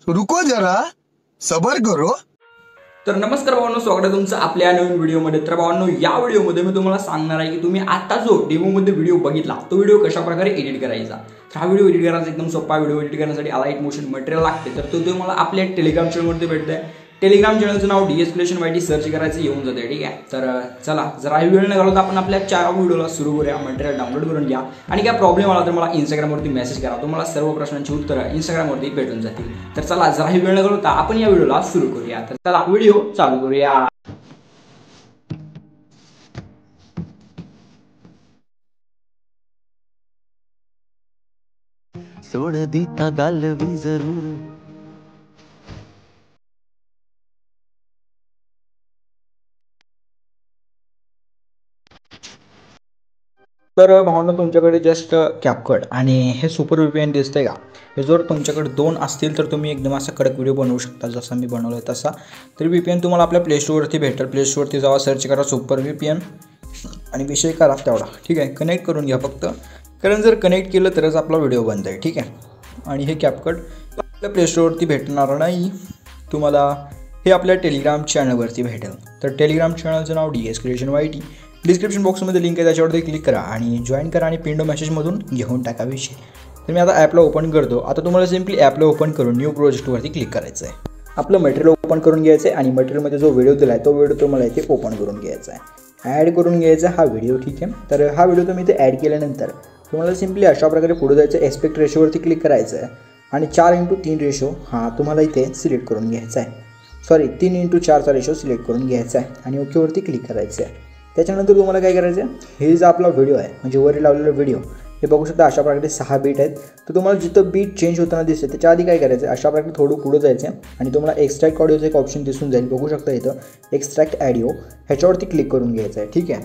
रुको जरा सबर करो। तर नमस्कार भावांनो, स्वागत आहे तुमचं आपल्या नवीन व्हिडिओमध्ये। तर भावांनो, या व्हिडिओमध्ये मी तुम्हाला सांगणार आहे की तुम्ही आता जो डेमोमध्ये व्हिडिओ बघितला तो व्हिडिओ कशा प्रकारे एडिट करायचा। तर हा व्हिडिओ एडिट करायचा एकदम सोपा। व्हिडिओ एडिट करण्यासाठी अलाइट मोशन मटेरियल लागते, तर तो तुम्हाला आपल्या टेलिग्राम चॅनलवरती भेटतंय। टेलिग्राम चॅनलचं नाव DS YT सर्च करायचं, येऊन जाते। ठीक आहे, तर चला जरा वेळ न घालवता आपण आपल्या व्हिडिओला सुरू करूया। मटेरियल डाउनलोड करून घ्या आणि काय प्रॉब्लेम आला तर मला इंस्टाग्रामवरती मेसेज करा, तुम्हाला सर्व प्रश्नांची उत्तरं इंस्टाग्रामवरती भेटून जातील। तर चला जरा वेळ न घालवता आपण या व्हिडिओला सुरू करूया। तर चला व्हिडिओ चालू करूया। सोड दीता गल भी जरूर। तर भावना तुमच्याकडे जस्ट कॅपकट आणि हे सुपर VPN दिसतंय का? हे जर तुमच्याकडे दोन असतील तर तुम्ही एकदम असा कडक व्हिडिओ बनवू शकता, जसा मी बनवला आहे तसा। तर VPN तुम्हाला आपल्या प्ले स्टोअरवरती भेटेल। प्ले स्टोअरवरती जावा, सर्च करा सुपर VPN आणि विषय करा तेवढा। ठीक आहे, कनेक्ट करून घ्या फक्त, कारण जर कनेक्ट केलं तरच आपला व्हिडिओ बनत आहे। ठीक आहे, आणि हे कॅपकट आपल्या प्ले स्टोअरवरती भेटणार नाही तुम्हाला, हे आपल्या टेलिग्राम चॅनलवरती भेटेल। तर टेलिग्राम चॅनलचं नाव DS YT, डिस्क्रिप्शन बॉक्समध्ये लिंक आहे, त्याच्यावरती क्लिक करा आणि जॉईन करा आणि पिंडो मेसेजमधून घेऊन टाका विषय। तर मी आता ॲपला ओपन करतो। आता तुम्हाला सिम्पली ॲपला ओपन करून न्यू प्रोजेक्टवरती क्लिक करायचं आहे। आपलं मटेरियल ओपन करून घ्यायचं आहे आणि मटेरियलमध्ये जो व्हिडिओ दिला आहे तो व्हिडिओ तुम्हाला इथे ओपन करून घ्यायचा आहे, ॲड करून घ्यायचा हा व्हिडिओ। ठीक आहे, तर हा व्हिडिओ तुम्ही इथे ॲड केल्यानंतर तुम्हाला सिम्पली अशा प्रकारे पुढे जायचं, एस्पेक्ट रेशोवरती क्लिक करायचं आहे आणि 4:3 रेशो हा तुम्हाला इथे सिलेक्ट करून घ्यायचा आहे। सॉरी, 3:4चा रेशो सिलेक्ट करून घ्यायचा आहे आणि ओकेवरती क्लिक करायचं आहे। त्याच्यानंतर तुम्हाला काय करायचं आहे, हे जो आपला व्हिडिओ आहे म्हणजे वर लावलेला व्हिडिओ, हे बघू शकता अशा प्रकारे 6 बीट आहेत। तर तुम्हाला जिथं बीट चेंज होताना दिसते त्याच्या आधी काय करायचं, अशा प्रकारे थोडं पुढं जायचं आणि तुम्हाला एक्स्ट्रॅक्ट ऑडिओचं एक ऑप्शन दिसून जाईल, बघू शकता इथं एक्स्ट्रॅक्ट ऑडिओ, ह्याच्यावरती क्लिक करून घ्यायचं आहे। ठीक आहे,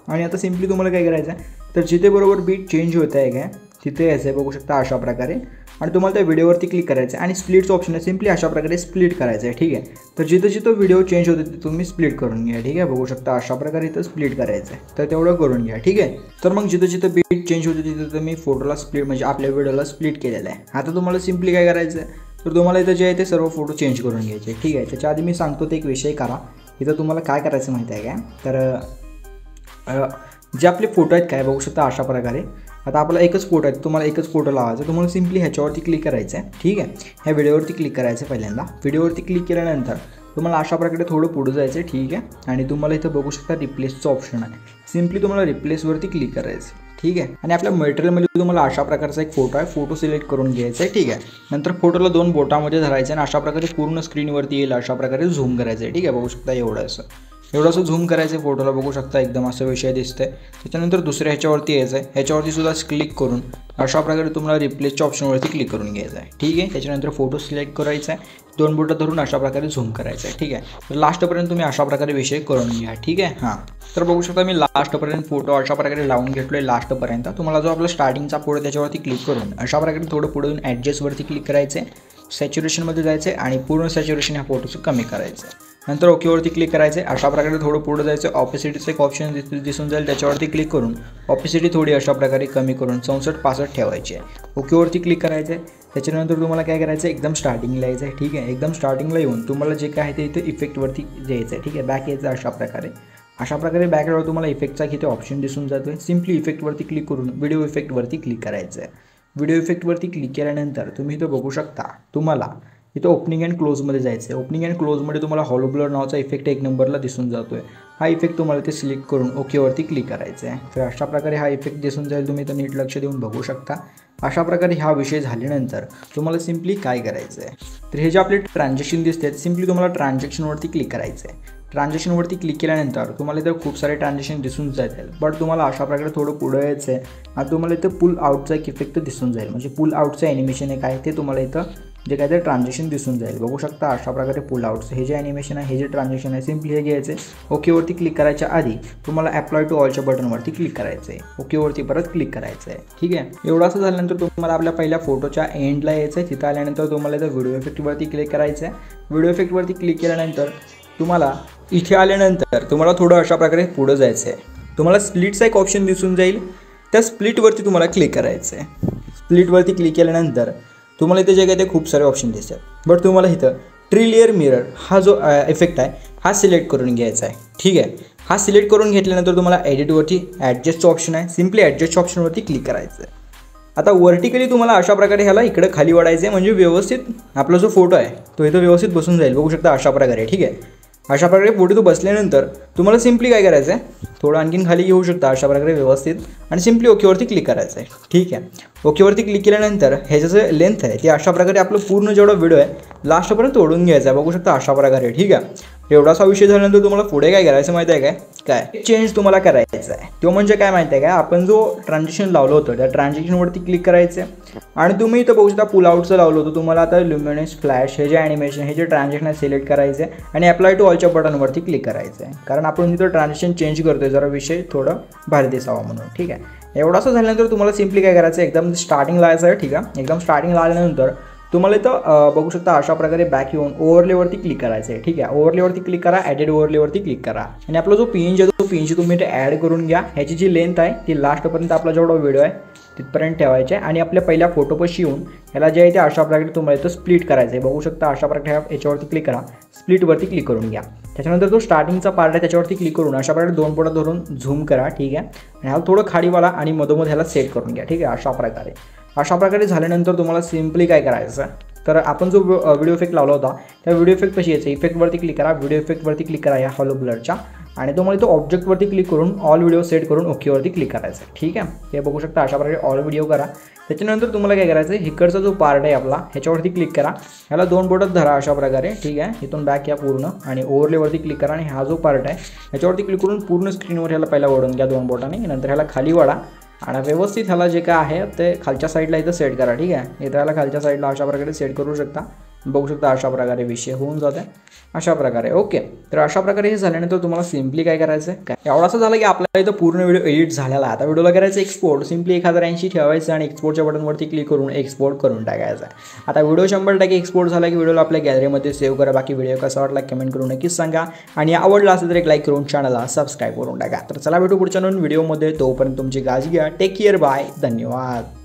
आणि आता सिम्पली तुम्हाला काय करायचं आहे, तर जिथे बरोबर बीट चेंज होत आहे काय तिथे यायचं आहे, बघू शकता अशा प्रकारे, आणि तुम्हाला त्या व्हिडिओवरती क्लिक करायचं आहे आणि स्प्लिटचं ऑप्शन आहे, सिम्पली अशा प्रकारे स्प्लिट करायचं आहे। ठीक आहे, तर जिथं जिथं व्हिडिओ चेंज होते तिथे तुम्ही स्प्लिट करून घ्या। ठीक आहे, बघू शकता अशा प्रकारे इथं स्प्लिट करायचं आहे, तर तेवढं करून घ्या। ठीक आहे, तर मग जिथं जिथं बीट चेंज होते तिथं तुम्ही फोटोला स्प्लिट म्हणजे आपल्या व्हिडिओला स्प्लिट केलेलं आहे। आता तुम्हाला सिम्पली काय करायचं आहे, तर तुम्हाला इथं जे आहे ते सर्व फोटो चेंज करून घ्यायचे। ठीक आहे, त्याच्या आधी मी सांगतो ते एक विषय करा। इथं तुम्हाला काय करायचं माहिती आहे काय, तर जे आपले फोटो आहेत काय बघू शकता अशा प्रकारे। आता आपला एकच फोटो आहे, तुम्हाला एकच फोटो लावायचा, तुम्हाला सिम्पली ह्याच्यावरती क्लिक करायचं आहे। ठीक आहे, ह्या व्हिडिओवरती क्लिक करायचं पहिल्यांदा। व्हिडिओवरती क्लिक केल्यानंतर तुम्हाला अशा प्रकारे थोडं पुढं जायचं आहे। ठीक आहे, आणि तुम्हाला इथं बघू शकता रिप्लेसचं ऑप्शन आहे, सिम्पली तुम्हाला रिप्लेसवरती क्लिक करायचं। ठीक आहे, आणि आपल्या मटेरियलमध्ये तुम्हाला अशा प्रकारचा एक फोटो आहे, फोटो सिलेक्ट करून घ्यायचा आहे। ठीक आहे, नंतर फोटोला 2 बोटामध्ये धरायचं आणि अशा प्रकारे पूर्ण स्क्रीनवरती येईल अशा प्रकारे झूम करायचं आहे। ठीक आहे, बघू शकता एवढं असं झूम करायचं फोटोला, बघू शकता एकदम असं विषय दिसतंय। त्याच्यानंतर दुसऱ्या ह्याच्यावरती यायचं आहे, ह्याच्यावरती सुद्धा क्लिक करून अशा प्रकारे तुम्हाला रिप्लेसच्या ऑप्शनवरती क्लिक करून घ्यायचं आहे। ठीक आहे, त्याच्यानंतर फोटो सिलेक्ट करायचा आहे, 2 बोटं धरून अशा प्रकारे झूम करायचं आहे। ठीक आहे, तर लास्टपर्यंत तुम्ही अशा प्रकारे विषय करून घ्या। ठीक आहे, हां, तर बघू शकता मी लास्टपर्यंत फोटो अशा प्रकारे लावून घेतलो आहे लास्टपर्यंत। तुम्हाला जो आपला स्टार्टिंगचा फोटो त्याच्यावरती क्लिक करून अशा प्रकारे थोडं पुढे येऊन ॲडजस्टवरती क्लिक करायचं आहे, सॅच्युरेशनमध्ये जायचं आहे आणि पूर्ण सॅच्युरेशन ह्या फोटोचं कमी करायचं आहे। नंतर ओकेवरती क्लिक करायचं आहे, अशा प्रकारे थोडं पुढं जायचं, ऑपोसिटीचं एक ऑप्शन दिसून जाईल, त्याच्यावरती क्लिक करून ऑपोसिटी थोडी अशा प्रकारे कमी करून 64-65 ठेवायची आहे। ओकेवरती क्लिक करायचं आहे, त्याच्यानंतर तुम्हाला काय करायचं आहे, एकदम स्टार्टिंगला यायचं आहे। ठीक आहे, एकदम स्टार्टिंगला येऊन तुम्हाला जे काय आहे ते इथे इफेक्टवरती द्यायचं आहे। ठीक आहे, बॅक यायचं अशा प्रकारे बॅक आल्यावर तुम्हाला इफेक्टचा इथे ऑप्शन दिसून जातो आहे, सिम्पली इफेक्टवरती क्लिक करून व्हिडिओ इफेक्टवरती क्लिक करायचं आहे। व्हिडिओ इफेक्टवरती क्लिक केल्यानंतर तुम्ही इथं बघू शकता तुम्हाला इथं ओपनिंग अँड क्लोजमध्ये जायचं आहे। ओपनिंग अँड क्लोजमध्ये तुम्हाला हॉलो ब्लर नावाचा इफेक्ट 1 नंबरला दिसून जातो आहे, हा इफेक्ट तुम्हाला इथे सिलेक्ट करून ओकेवरती क्लिक करायचं आहे। तर अशा प्रकारे हा इफेक्ट दिसून जाईल, तुम्ही इथं नीट लक्ष देऊन बघू शकता। अशा प्रकारे हा विषय झाल्यानंतर तुम्हाला सिम्पली काय करायचं आहे, तर हे जे आपले ट्रान्झॅक्शन दिसते सिम्पली तुम्हाला ट्रान्झॅक्शनवरती क्लिक करायचं आहे। ट्रान्झॅक्शनवरती क्लिक केल्यानंतर तुम्हाला इथं खूप सारे ट्रान्झॅक्शन दिसून जातील, बट तुम्हाला अशा प्रकारे थोडं पुढं यायचं आहे आणि तुम्हाला इथं पुल आउटचा एक इफेक्ट दिसून जाईल, म्हणजे पुल आउटचं ॲनिमेशन आहे काय ते तुम्हाला इथं जे काय ते ट्रान्झॅक्शन दिसून जाईल, बघू शकता अशा प्रकारे पुल आउटचं हे जे ॲनिमेशन आहे, हे जे ट्रान्झॅक्शन आहे, सिम्पली हे घ्यायचं आहे। ओकेवरती क्लिक करायच्या आधी तुम्हाला अप्लाय टू ऑलच्या बटनवरती क्लिक करायचं आहे, ओकेवरती परत क्लिक करायचं आहे। ठीक आहे, एवढं असं झाल्यानंतर तुम्हाला आपल्या पहिल्या फोटोच्या एंडला यायचं आहे, तिथं आल्यानंतर तुम्हाला इथं व्हिडिओ इफेक्टवरती क्लिक करायचं आहे। व्हिडिओ इफेक्टवरती क्लिक केल्यानंतर तुम्हाला इथे आल्यानंतर तुम्हाला थोडं अशा प्रकारे पुढं जायचं आहे, तुम्हाला स्प्लिटचा एक ऑप्शन दिसून जाईल, त्या स्प्लिटवरती तुम्हाला क्लिक करायचं आहे। स्प्लिटवरती क्लिक केल्यानंतर तुम्हाला इथे जे काही ते खूप सारे ऑप्शन दिसतात. बट तुम्हाला इथं ट्रिलियर मिरर हा जो इफेक्ट आहे हा सिलेक्ट करून घ्यायचा आहे. ठीक आहे, हा सिलेक्ट करून घेतल्यानंतर तुम्हाला एडिटवरती ॲडजस्टचं ऑप्शन आहे, सिम्पली ॲडजस्टच्या ऑप्शनवरती क्लिक करायचं आहे. आता वर्टिकली तुम्हाला अशा प्रकारे ह्याला इकडे खाली वाढायचं आहे, म्हणजे व्यवस्थित आपला जो फोटो आहे तो इथं व्यवस्थित बसून जाईल. बघू शकता अशा प्रकारे. ठीक आहे, अशा प्रकारे फोटो तो बसल्यानंतर तुम्हाला सिम्पली काय करायचं आहे, थोडं आणखीन खाली घेऊ शकता अशा प्रकारे व्यवस्थित आणि सिम्पली ओकेवरती क्लिक करायचं आहे. ठीक आहे, ओकेवरती क्लिक केल्यानंतर ह्याचं जे लेंथ आहे ते अशा प्रकारे आपलं पूर्ण जेवढा व्हिडिओ आहे लास्टपर्यंत ओढून घ्यायचा आहे. बघू शकता अशा प्रकारे. ठीक आहे, एवढासा विषय झाल्यानंतर तुम्हाला पुढे काय करायचं माहिती आहे काय चेंज तुम्हाला करायचं आहे. तो म्हणजे काय माहिती आहे का, आपण जो ट्रान्झॅक्शन लावलं होतं त्या ट्रान्झॅक्शनवरती क्लिक करायचं आहे आणि तुम्ही इथं बघू शकता पुल आउटचं लावलं होतं. तुम्हाला आता ल्युमिनस फ्लॅश हे जे ॲनिमेशन हे जे ट्रान्झॅक्शन सिलेक्ट करायचं आहे आणि अप्लाय टू ऑलच्या बटनवरती क्लिक करायचं आहे, कारण आपण तिथं ट्रान्झॅक्शन चेंज करतोय जरा विषय थोडं भारी दिसावा म्हणून. ठीक आहे, एवढंसं झाल्यानंतर तुम्हाला सिम्पली काय करायचं आहे, एकदम स्टार्टिंग लावायचं आहे. ठीक आहे, एकदम स्टार्टिंग लावल्यानंतर तुम्हाला इथं बघू शकता अशा प्रकारे बॅक येऊन ओव्हरलेवरती क्लिक करायचं आहे. ठीक आहे, ओव्हरलेवरती क्लिक करा, ॲडेड ओव्हरलेवरती क्लिक करा आणि आपला जो पीएनजी आहे तो पीएनजी तुम्ही इथे ॲड करून घ्या. ह्याची जी लेंथ आहे ती लास्टपर्यंत आपला जेवढा व्हिडिओ आहे तिथपर्यंत ठेवायचे आहे आणि आपल्या पहिल्या फोटोपाशी येऊन ह्याला जे आहे ते अशा प्रकारे तुम्हाला इथं स्प्लिट करायचं आहे. बघू शकता अशा प्रकारे याच्यावरती क्लिक करा, स्प्लिटवरती क्लिक करून घ्या. त्याच्यानंतर जो स्टार्टिंगचा पार्ट आहे त्याच्यावरती क्लिक करून अशा प्रकारे 2 बोटं धरून झूम करा. ठीक आहे, आणि ह्याला थोडं खालीवाला आणि मधोमध ह्याला सेट करून घ्या. ठीक आहे, अशा प्रकारे झाल्यानंतर तुम्हाला सिम्पली काय करायचं, तर आपण जो व्हिडिओ इफेक्ट लावला होता त्या व्हिडिओ इफेक्ट कशी यायचं, इफेक्टवरती क्लिक करा, व्हिडिओ इफेक्टवरती क्लिक करा या हॉलो ब्लरच्या आणि तुम्हाला तो ऑब्जेक्टवरती क्लिक करून ऑल व्हिडिओ सेट करून ओकेवरती क्लिक करायचं आहे. ठीक आहे, हे बघू शकता अशा प्रकारे ऑल व्हिडिओ करा. त्याच्यानंतर तुम्हाला काय करायचं आहे, इकडचा जो पार्ट आहे आपला ह्याच्यावरती क्लिक करा, ह्याला 2 बोटं धरा अशा प्रकारे. ठीक आहे, इथून बॅक या पूर्ण आणि ओव्हरलेवरती क्लिक करा आणि हा जो पार्ट आहे ह्याच्यावरती क्लिक करून पूर्ण स्क्रीनवर ह्याला पहिला ओढून घ्या 2 बोटांनी, नंतर ह्याला खाली वाढा आणि व्यवस्थित ह्याला जे काय आहे ते खालच्या साईडला इथं सेट करा. ठीक आहे, इथं ह्याला खालच्या साईडला अशा प्रकारे सेट करू शकता. बघू शकता अशा प्रकारे विषय होऊन जाते अशा प्रकारे. ओके, तर अशा प्रकारे हे झाल्यानंतर तुम्हाला सिम्पली काय करायचं आहे, एवढाचं झालं की आपल्याला इथं पूर्ण व्हिडिओ एडिट झालेला आहे. आता व्हिडिओला करायचं एक्सपोर्ट, सिम्पली 1080 ठेवायचं आणि एक्सपोर्टच्या बटनवरती क्लिक करून एक्सपोर्ट करून टाकायचं आहे. आता व्हिडिओ 100% एक्सपोर्ट झाला की व्हिडिओला आपल्या गॅलरीमध्ये सेव्ह करा. बाकी व्हिडिओ कसा वाटला कमेंट करून नक्कीच सांगा आणि आवडला असेल तर एक लाईक करून चॅनलला सबस्क्राईब करून टाका. तर चला भेटू पुढच्या नवीन व्हिडिओमध्ये, तोपर्यंत तुमची काळजी घ्या. टेक केअर, बाय, धन्यवाद.